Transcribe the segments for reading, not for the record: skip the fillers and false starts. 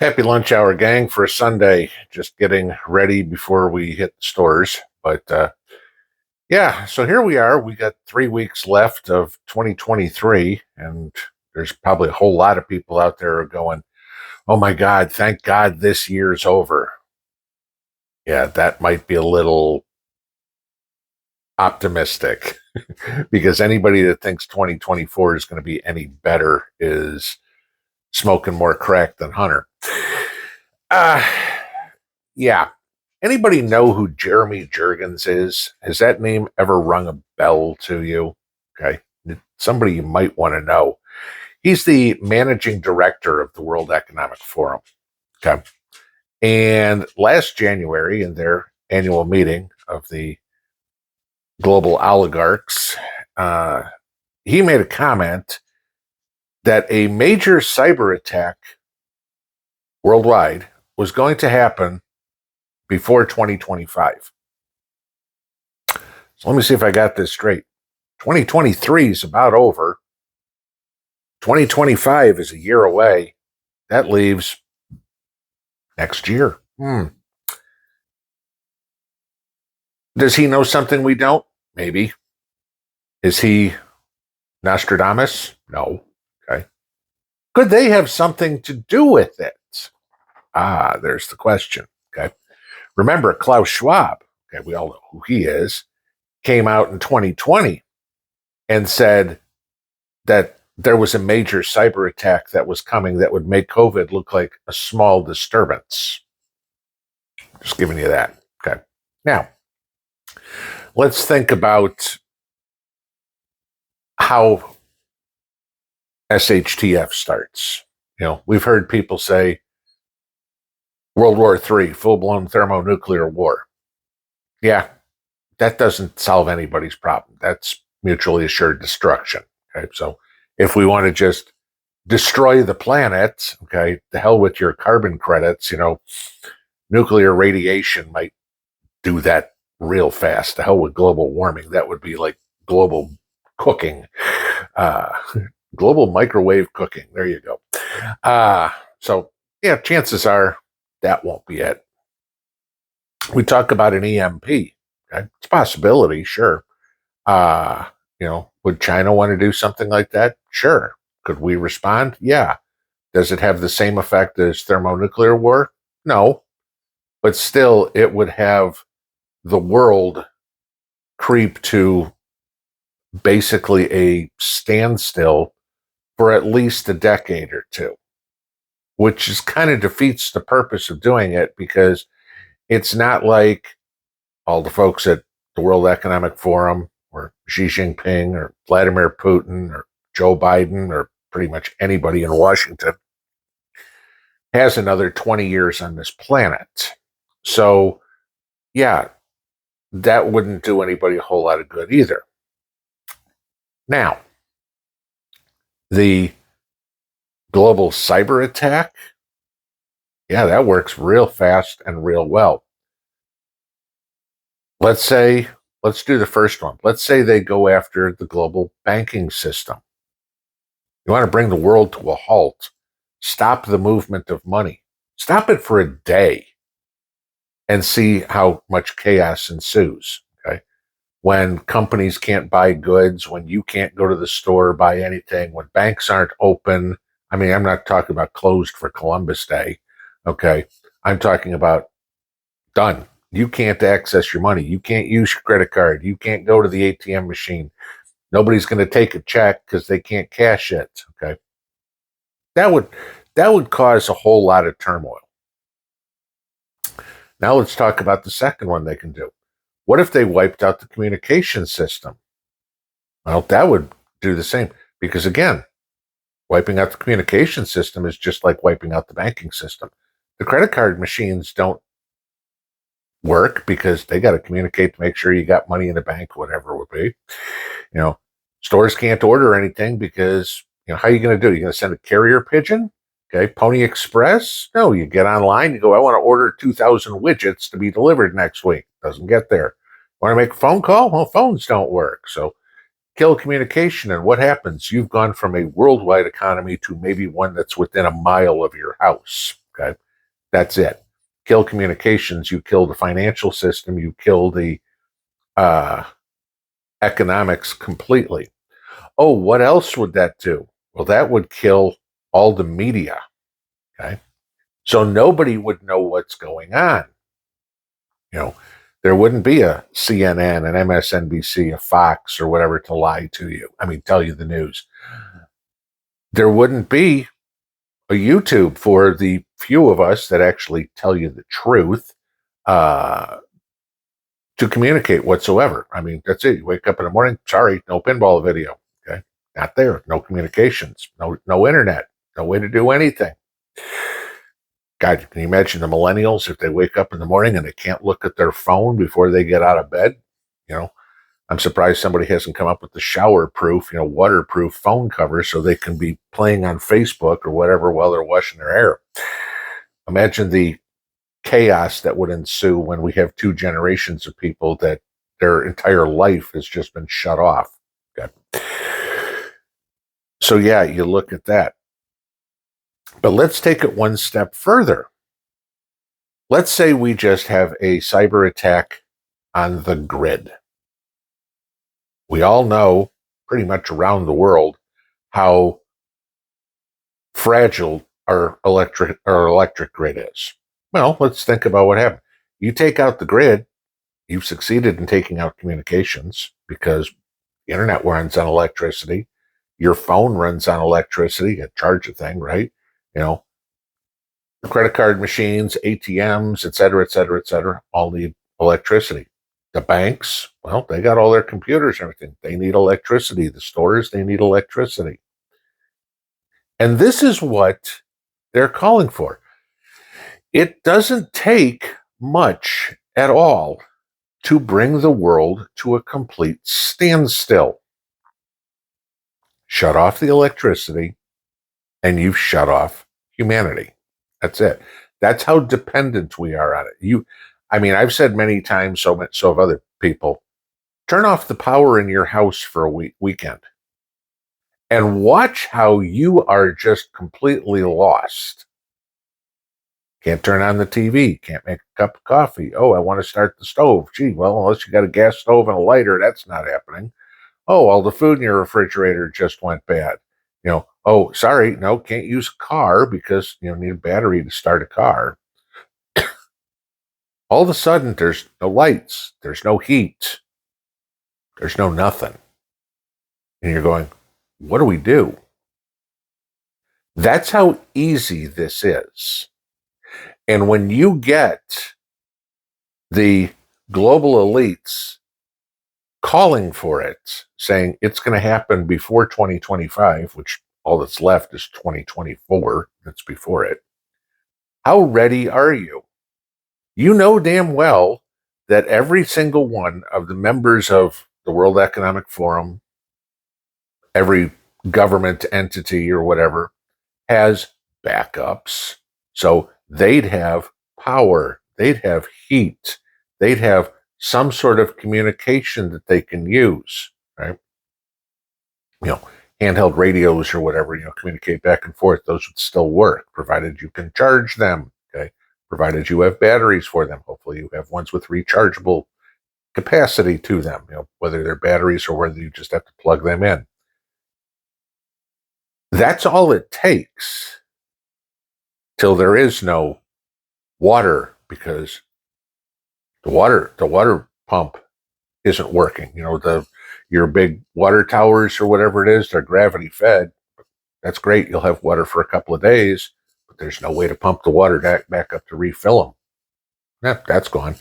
Happy lunch hour, gang, for a Sunday. Just getting ready before we hit the stores. But yeah, so here we are. We got 3 weeks left of 2023, and there's probably a whole lot of people out there going, oh my God, thank God this year's over. Yeah, that might be a little optimistic because anybody that thinks 2024 is going to be any better is smoking more crack than Hunter. Uh, yeah, anybody know who Jeremy Jurgens is? Has that name ever rung a bell to you? Okay. Somebody you might want to know. He's the managing director of the World Economic Forum. Okay. And last January, in their annual meeting of the global oligarchs, he made a comment that a major cyber attack worldwide was going to happen before 2025. So let me see if I got this straight. 2023 is about over. 2025 is a year away. That leaves next year. Does he know something we don't? Maybe. Is he Nostradamus? No. Okay. Could they have something to do with it? There's the question. Okay. Remember, Klaus Schwab, okay, we all know who he is, came out in 2020 and said that there was a major cyber attack that was coming that would make COVID look like a small disturbance. Just giving you that. Okay. Now, let's think about how SHTF starts. You know, we've heard people say World War III, full-blown thermonuclear war. Yeah, that doesn't solve anybody's problem. That's mutually assured destruction. Okay, so if we want to just destroy the planet, okay, the hell with your carbon credits, nuclear radiation might do that real fast. The hell with global warming. That would be like global cooking, global microwave cooking. There you go. So yeah, chances are that won't be it. We talk about an EMP. Okay, it's a possibility, sure. Would China want to do something like that? Sure. Could we respond? Yeah. Does it have the same effect as thermonuclear war? No. But still, it would have the world creep to basically a standstill for at least a decade or two, which is kind of defeats the purpose of doing it, because it's not like all the folks at the World Economic Forum or Xi Jinping or Vladimir Putin or Joe Biden or pretty much anybody in Washington has another 20 years on this planet. So, yeah, that wouldn't do anybody a whole lot of good either. Now, the global cyber attack, yeah, that works real fast and real well. Let's do the first one. Let's say they go after the global banking system. You want to bring the world to a halt. Stop the movement of money. Stop it for a day and see how much chaos ensues. Okay. When companies can't buy goods, when you can't go to the store, buy anything, when banks aren't open. I mean, I'm not talking about closed for Columbus Day. Okay. I'm talking about done. You can't access your money. You can't use your credit card. You can't go to the ATM machine. Nobody's going to take a check because they can't cash it. Okay. That would cause a whole lot of turmoil. Now let's talk about the second one they can do. What if they wiped out the communication system? Well, that would do the same, because again, wiping out the communication system is just like wiping out the banking system. The credit card machines don't work because they got to communicate to make sure you got money in the bank, whatever it would be. Stores can't order anything because, how are you going to do it? You're going to send a carrier pigeon? Okay, Pony Express? No, you get online, you go, I want to order 2,000 widgets to be delivered next week. Doesn't get there. Want to make a phone call? Well, phones don't work. So kill communication, and what happens? You've gone from a worldwide economy to maybe one that's within a mile of your house. Okay. That's it. Kill communications, you kill the financial system, you kill the economics completely. Oh, what else would that do? Well, that would kill all the media. Okay. So nobody would know what's going on. You know, there wouldn't be a CNN, an MSNBC, a Fox, or whatever to lie to you. I mean, tell you the news. There wouldn't be a YouTube for the few of us that actually tell you the truth to communicate whatsoever. I mean, that's it. You wake up in the morning, sorry, no pinball video. Okay. Not there. No communications, no internet, no way to do anything. God, can you imagine the millennials if they wake up in the morning and they can't look at their phone before they get out of bed? You know, I'm surprised somebody hasn't come up with the shower-proof, waterproof phone cover so they can be playing on Facebook or whatever while they're washing their hair. Imagine the chaos that would ensue when we have two generations of people that their entire life has just been shut off. Okay. So yeah, you look at that. But let's take it one step further. Let's say we just have a cyber attack on the grid. We all know pretty much around the world how fragile our electric grid is. Well, let's think about what happened. You take out the grid, you've succeeded in taking out communications because the internet runs on electricity. Your phone runs on electricity. You charge the thing, right? Credit card machines, ATMs, et cetera, all need electricity. The banks, well, they got all their computers and everything. They need electricity. The stores, they need electricity. And this is what they're calling for. It doesn't take much at all to bring the world to a complete standstill. Shut off the electricity, and you've shut off humanity. That's it. That's how dependent we are on it. I've said many times, so have other people, turn off the power in your house for a weekend and watch how you are just completely lost. Can't turn on the TV, can't make a cup of coffee. Oh, I want to start the stove. Gee, well, unless you got a gas stove and a lighter, that's not happening. Oh, all the food in your refrigerator just went bad. Oh, sorry, no, can't use a car because, need a battery to start a car. All of a sudden, there's no lights, there's no heat, there's no nothing. And you're going, what do we do? That's how easy this is. And when you get the global elites calling for it, saying it's going to happen before 2025, which all that's left is 2024, that's before it, how ready are you? You know damn well that every single one of the members of the World Economic Forum, every government entity or whatever, has backups. So they'd have power, they'd have heat, they'd have some sort of communication that they can use, right? Handheld radios or whatever, communicate back and forth. Those would still work, provided you can charge them, okay? Provided you have batteries for them. Hopefully you have ones with rechargeable capacity to them, whether they're batteries or whether you just have to plug them in. That's all it takes till there is no water, because the water pump isn't working. Your big water towers or whatever it is, they're gravity fed. That's great. You'll have water for a couple of days, but there's no way to pump the water back up to refill them. Yeah, that's gone.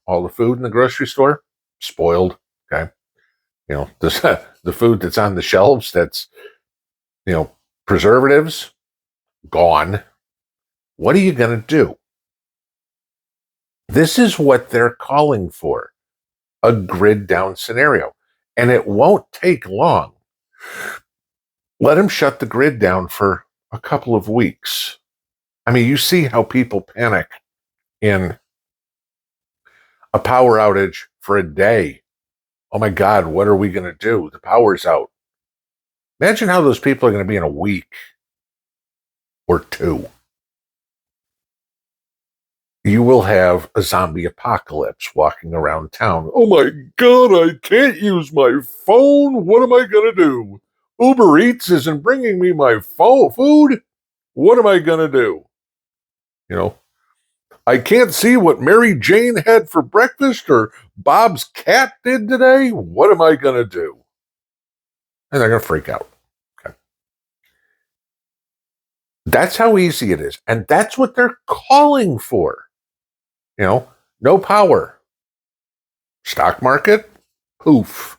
All the food in the grocery store, spoiled. Okay. The food that's on the shelves that's, preservatives, gone. What are you going to do? This is what they're calling for, a grid down scenario. And it won't take long. Let them shut the grid down for a couple of weeks. You see how people panic in a power outage for a day. Oh my God, what are we going to do? The power's out. Imagine how those people are going to be in a week or two. you will have a zombie apocalypse walking around town. Oh my God, I can't use my phone. What am I going to do? Uber Eats isn't bringing me my food. What am I going to do? You know, I can't see what Mary Jane had for breakfast or Bob's cat did today. What am I going to do? And they're going to freak out. Okay. That's how easy it is. And that's what they're calling for. No power. Stock market, poof.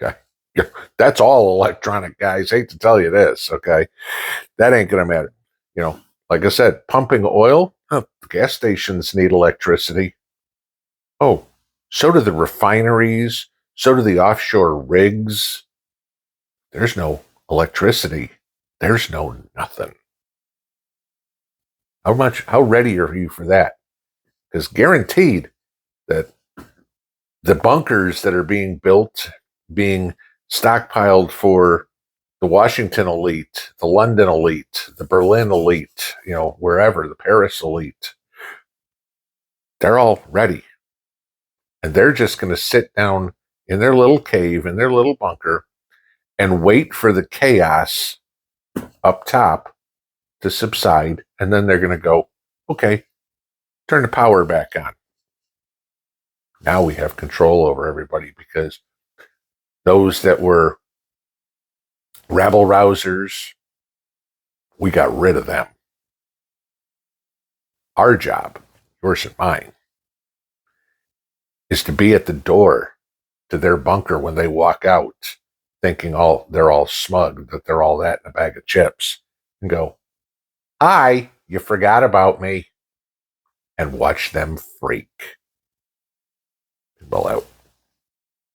Okay. Yeah, that's all electronic, guys. Hate to tell you this. Okay. That ain't going to matter. Like I said, pumping oil, gas stations need electricity. Oh, so do the refineries. So do the offshore rigs. There's no electricity. There's no nothing. How ready are you for that? Because guaranteed that the bunkers that are being built, being stockpiled for the Washington elite, the London elite, the Berlin elite, wherever, the Paris elite, they're all ready. And they're just going to sit down in their little cave, in their little bunker, and wait for the chaos up top to subside. And then they're going to go, okay, turn the power back on. Now we have control over everybody, because those that were rabble rousers, we got rid of them. Our job, yours and mine, is to be at the door to their bunker when they walk out, thinking they're all smug, that they're all that in a bag of chips, and go, hi, you forgot about me, and watch them freak. Pinball out.